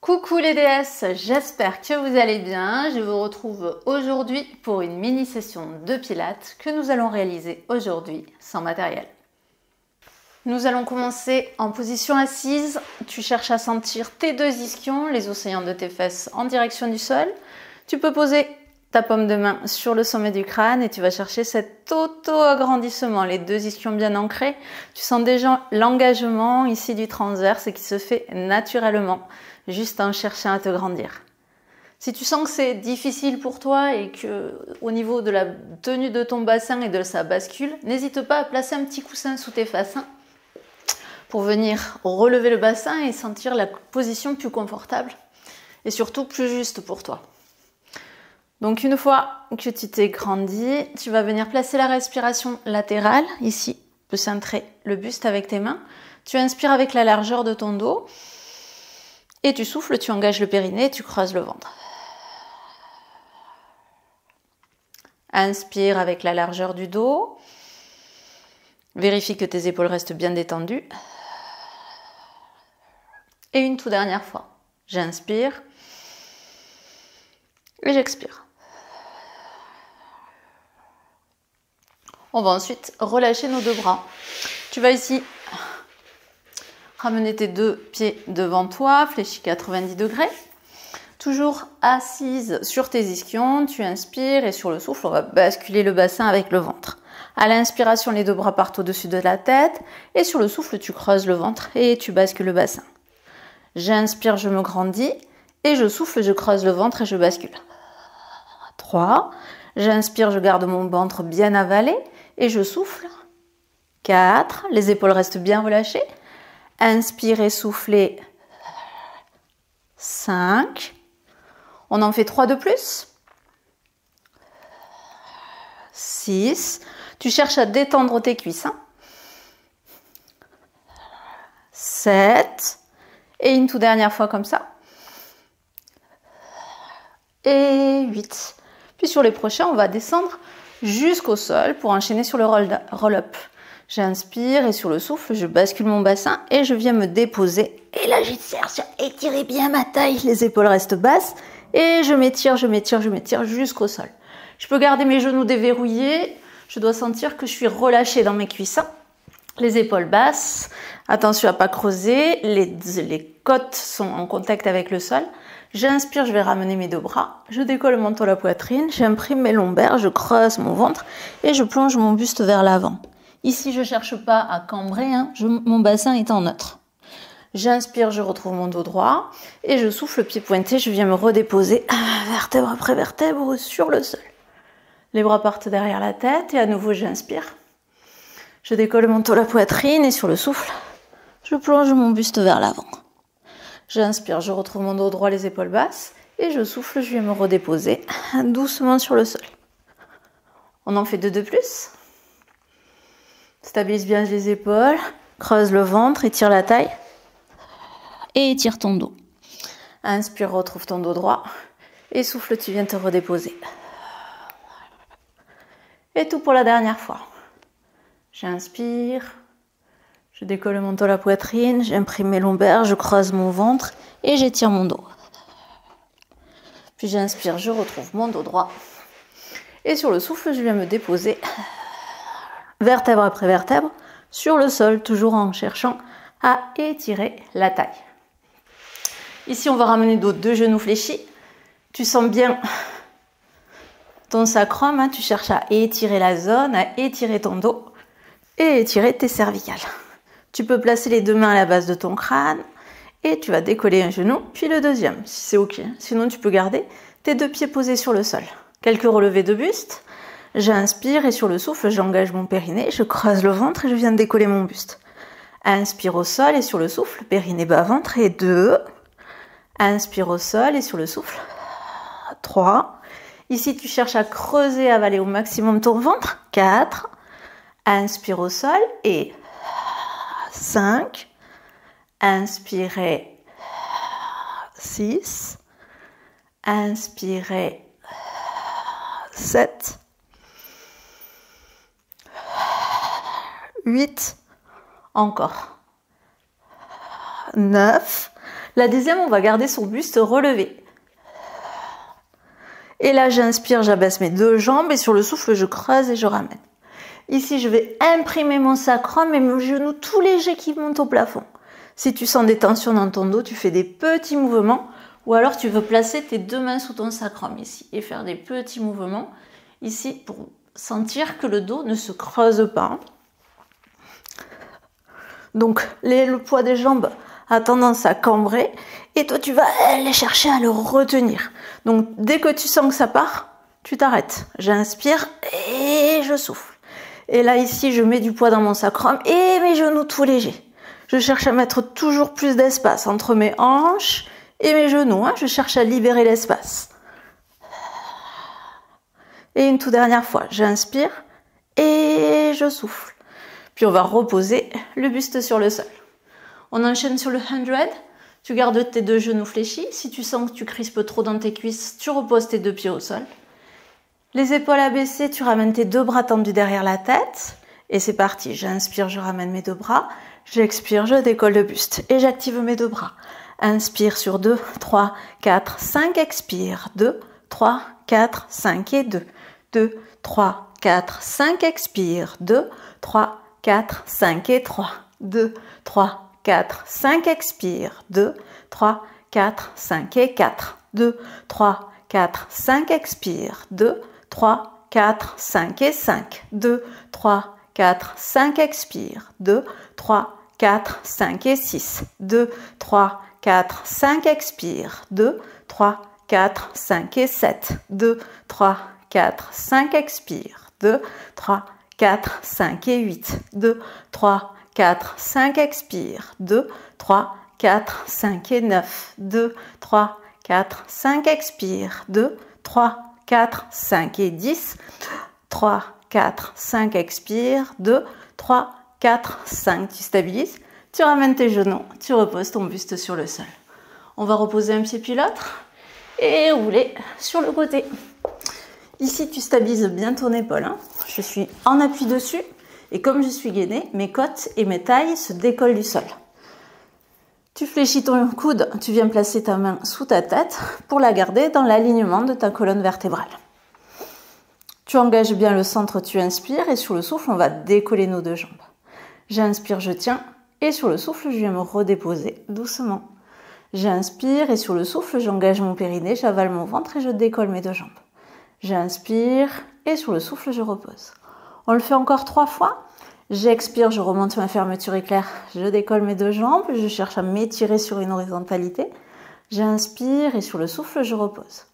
Coucou les déesses, j'espère que vous allez bien. Je vous retrouve aujourd'hui pour une mini session de pilates que nous allons réaliser aujourd'hui sans matériel. Nous allons commencer en position assise. Tu cherches à sentir tes deux ischions, les océans de tes fesses en direction du sol. Tu peux poser ta paume de main sur le sommet du crâne et tu vas chercher cet auto-agrandissement, les deux ischions bien ancrés. Tu sens déjà l'engagement ici du transverse qui se fait naturellement, juste en cherchant à te grandir. Si tu sens que c'est difficile pour toi et que au niveau de la tenue de ton bassin et de sa bascule, n'hésite pas à placer un petit coussin sous tes fesses pour venir relever le bassin et sentir la position plus confortable et surtout plus juste pour toi. Donc une fois que tu t'es grandi, tu vas venir placer la respiration latérale, ici, tu peux centrer le buste avec tes mains. Tu inspires avec la largeur de ton dos et tu souffles, tu engages le périnée et tu creuses le ventre. Inspire avec la largeur du dos. Vérifie que tes épaules restent bien détendues. Et une toute dernière fois. J'inspire et j'expire. On va ensuite relâcher nos deux bras. Tu vas ici ramener tes deux pieds devant toi, fléchis 90 degrés. Toujours assise sur tes ischions, tu inspires et sur le souffle, on va basculer le bassin avec le ventre. À l'inspiration, les deux bras partent au-dessus de la tête et sur le souffle, tu creuses le ventre et tu bascules le bassin. J'inspire, je me grandis et je souffle, je creuse le ventre et je bascule. 3. J'inspire, je garde mon ventre bien avalé et je souffle. 4. Les épaules restent bien relâchées. Inspirez, soufflez. 5. On en fait 3 de plus. 6. Tu cherches à détendre tes cuisses. 7. Et une toute dernière fois comme ça. Et 8. Puis sur les prochains, on va descendre jusqu'au sol pour enchaîner sur le roll-up. J'inspire et sur le souffle, je bascule mon bassin et je viens me déposer. Et là, je cherche à étirer bien ma taille. Les épaules restent basses et je m'étire jusqu'au sol. Je peux garder mes genoux déverrouillés. Je dois sentir que je suis relâchée dans mes cuisses. Les épaules basses. Attention à ne pas creuser. Les côtes sont en contact avec le sol. J'inspire, je vais ramener mes deux bras. Je décolle mon menton à la poitrine. J'imprime mes lombaires. Je creuse mon ventre et je plonge mon buste vers l'avant. Ici, je ne cherche pas à cambrer. Mon bassin est en neutre. J'inspire, je retrouve mon dos droit et je souffle pied pointé. Je viens me redéposer vertèbre après vertèbre sur le sol. Les bras partent derrière la tête et à nouveau, j'inspire. Je décolle mon menton à la poitrine et sur le souffle, je plonge mon buste vers l'avant. J'inspire, je retrouve mon dos droit, les épaules basses et je souffle, je viens me redéposer doucement sur le sol. On en fait 2 de plus. Stabilise bien les épaules, creuse le ventre, étire la taille et étire ton dos. Inspire, retrouve ton dos droit et souffle, tu viens te redéposer. Et tout pour la dernière fois. J'inspire, je décolle mon menton à la poitrine, j'imprime mes lombaires, je creuse mon ventre et j'étire mon dos. Puis j'inspire, je retrouve mon dos droit. Et sur le souffle, je viens me déposer vertèbre après vertèbre sur le sol, toujours en cherchant à étirer la taille. Ici, on va ramener nos deux genoux fléchis. Tu sens bien ton sacrum, tu cherches à étirer la zone, à étirer ton dos et étirer tes cervicales. Tu peux placer les deux mains à la base de ton crâne et tu vas décoller un genou, puis le deuxième, si c'est ok. Sinon, tu peux garder tes deux pieds posés sur le sol. Quelques relevés de buste. J'inspire et sur le souffle, j'engage mon périnée, je creuse le ventre et je viens de décoller mon buste. Inspire au sol et sur le souffle, périnée bas ventre et 2. Inspire au sol et sur le souffle, 3. Ici, tu cherches à creuser, avaler au maximum ton ventre, 4. Inspire au sol et 5. Inspirez, 6. Inspirez, 7. 8. Encore. 9. La deuxième, on va garder son buste relevé. Et là, j'inspire, j'abaisse mes deux jambes et sur le souffle, je creuse et je ramène. Ici, je vais imprimer mon sacrum et mes genoux tout légers qui montent au plafond. Si tu sens des tensions dans ton dos, tu fais des petits mouvements ou alors tu veux placer tes deux mains sous ton sacrum ici et faire des petits mouvements ici pour sentir que le dos ne se creuse pas. Donc, le poids des jambes a tendance à cambrer et toi, tu vas aller chercher à le retenir. Donc, dès que tu sens que ça part, tu t'arrêtes. J'inspire et je souffle. Et là, ici, je mets du poids dans mon sacrum et mes genoux tout légers. Je cherche à mettre toujours plus d'espace entre mes hanches et mes genoux. Je cherche à libérer l'espace. Et une toute dernière fois, j'inspire et je souffle. Puis on va reposer le buste sur le sol. On enchaîne sur le 100. Tu gardes tes deux genoux fléchis. Si tu sens que tu crispes trop dans tes cuisses, tu reposes tes deux pieds au sol. Les épaules abaissées, tu ramènes tes deux bras tendus derrière la tête. Et c'est parti. J'inspire, je ramène mes deux bras. J'expire, je décolle le buste. Et j'active mes deux bras. Inspire sur 2, 3, 4, 5. Expire. 2, 3, 4, 5 et 2. 2, 3, 4, 5. Expire. 2, 3, 4, 5 et 3. 2, 3, 4, 5. Expire. 2, 3, 4, 5 et 4. 2, 3, 4, 5. Expire. 2, 3, 4, 5 et 5. 2, 3, 4, 5. Expire. 2, 3, 4, 5 et 6. 2, 3, 4, 5. Expire. 2, 3, 4, 5 et 7. 2, 3, 4, 5. Expire. 2, 3, 4, 5 et 8. 2, 3, 4, 5. Expire. 2, 3, 4, 5 et 9. 2, 3, 4, 5. Expire. 2, 3, 4, 5 et 10. 3, 4, 5. Expire. 2, 3, 4, 5. Tu stabilises. Tu ramènes tes genoux. Tu reposes ton buste sur le sol. On va reposer un pied puis l'autre. Et rouler sur le côté. Ici, tu stabilises bien ton épaule. Je suis en appui dessus. Et comme je suis gainée, mes côtes et mes tailles se décollent du sol. Tu fléchis ton coude, tu viens placer ta main sous ta tête pour la garder dans l'alignement de ta colonne vertébrale. Tu engages bien le centre, tu inspires et sur le souffle, on va décoller nos deux jambes. J'inspire, je tiens et sur le souffle, je viens me redéposer doucement. J'inspire et sur le souffle, j'engage mon périnée, j'avale mon ventre et je décolle mes deux jambes. J'inspire et sur le souffle, je repose. On le fait encore 3 fois. J'expire, je remonte ma fermeture éclair, je décolle mes deux jambes, je cherche à m'étirer sur une horizontalité. J'inspire et sur le souffle, je repose.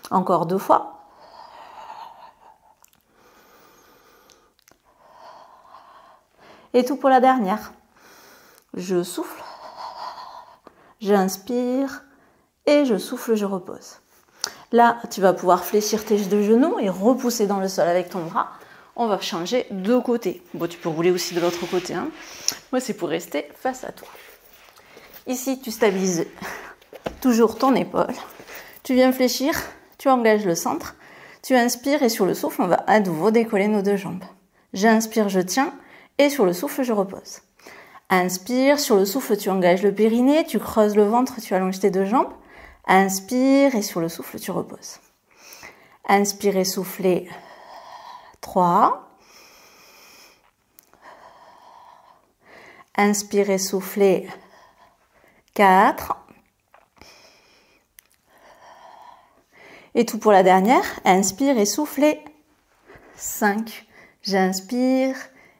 Encore 2 fois. Et tout pour la dernière. Je souffle, j'inspire et je souffle, je repose. Là, tu vas pouvoir fléchir tes deux genoux et repousser dans le sol avec ton bras. On va changer de côté. Bon, tu peux rouler aussi de l'autre côté. Moi, c'est pour rester face à toi. Ici, tu stabilises toujours ton épaule. Tu viens fléchir, tu engages le centre. Tu inspires et sur le souffle, on va à nouveau décoller nos deux jambes. J'inspire, je tiens et sur le souffle, je repose. Inspire, sur le souffle, tu engages le périnée, tu creuses le ventre, tu allonges tes deux jambes. Inspire et sur le souffle, tu reposes. Inspire et soufflez. 3. Inspirez, soufflez. 4. Et tout pour la dernière. Inspire et soufflez. 5. J'inspire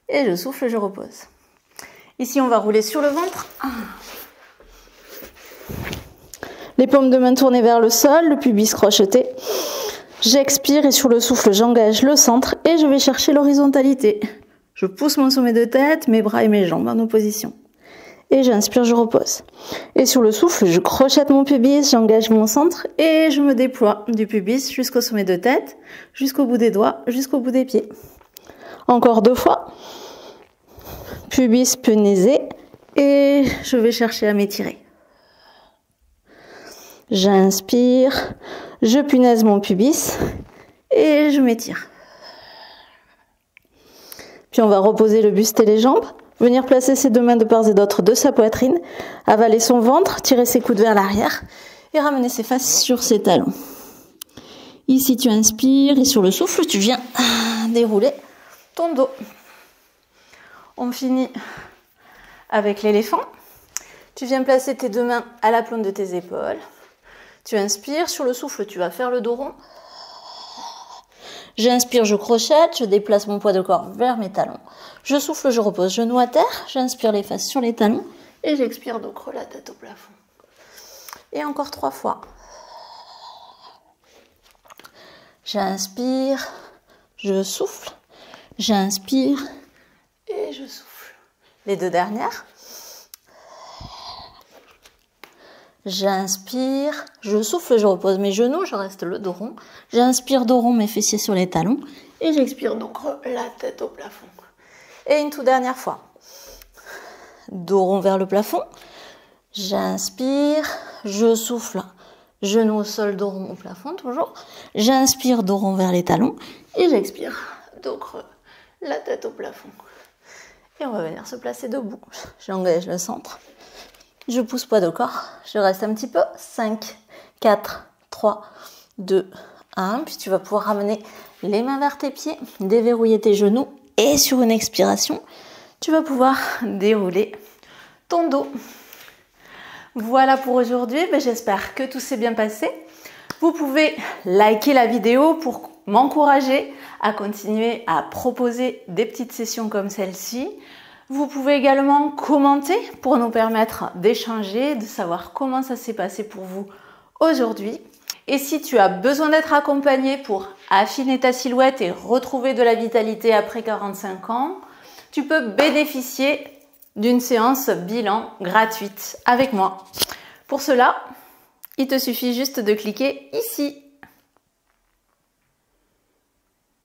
et je souffle, je repose. Ici, on va rouler sur le ventre. Les paumes de main tournées vers le sol, le pubis crocheté. J'expire et sur le souffle, j'engage le centre et je vais chercher l'horizontalité. Je pousse mon sommet de tête, mes bras et mes jambes en opposition. Et j'inspire, je repose. Et sur le souffle, je crochette mon pubis, j'engage mon centre et je me déploie du pubis jusqu'au sommet de tête, jusqu'au bout des doigts, jusqu'au bout des pieds. Encore 2 fois. Pubis punaisé et je vais chercher à m'étirer. J'inspire, je punaise mon pubis et je m'étire. Puis on va reposer le buste et les jambes. Venir placer ses deux mains de part et d'autre de sa poitrine, avaler son ventre, tirer ses coudes vers l'arrière et ramener ses fesses sur ses talons. Ici, tu inspires et sur le souffle, tu viens dérouler ton dos. On finit avec l'éléphant. Tu viens placer tes deux mains à la pointe de tes épaules. Tu inspires, sur le souffle, tu vas faire le dos rond. J'inspire, je crochette, je déplace mon poids de corps vers mes talons. Je souffle, je repose genou à terre. J'inspire les fesses sur les talons. Et j'expire, dos creux, la tête au plafond. Et encore 3 fois. J'inspire, je souffle. J'inspire et je souffle. Les 2 dernières. J'inspire, je souffle, je repose mes genoux, je reste le dos rond. J'inspire, dos rond, mes fessiers sur les talons. Et j'expire, dos creux, la tête au plafond. Et une toute dernière fois. Dos rond vers le plafond. J'inspire, je souffle, genou au sol, dos rond au plafond, toujours. J'inspire, dos rond vers les talons. Et j'expire, dos creux, la tête au plafond. Et on va venir se placer debout. J'engage le centre. Je pousse poids de corps, je reste un petit peu, 5, 4, 3, 2, 1, puis tu vas pouvoir ramener les mains vers tes pieds, déverrouiller tes genoux et sur une expiration, tu vas pouvoir dérouler ton dos. Voilà pour aujourd'hui, j'espère que tout s'est bien passé. Vous pouvez liker la vidéo pour m'encourager à continuer à proposer des petites sessions comme celle-ci. Vous pouvez également commenter pour nous permettre d'échanger, de savoir comment ça s'est passé pour vous aujourd'hui. Et si tu as besoin d'être accompagné pour affiner ta silhouette et retrouver de la vitalité après 45 ans, tu peux bénéficier d'une séance bilan gratuite avec moi. Pour cela, il te suffit juste de cliquer ici.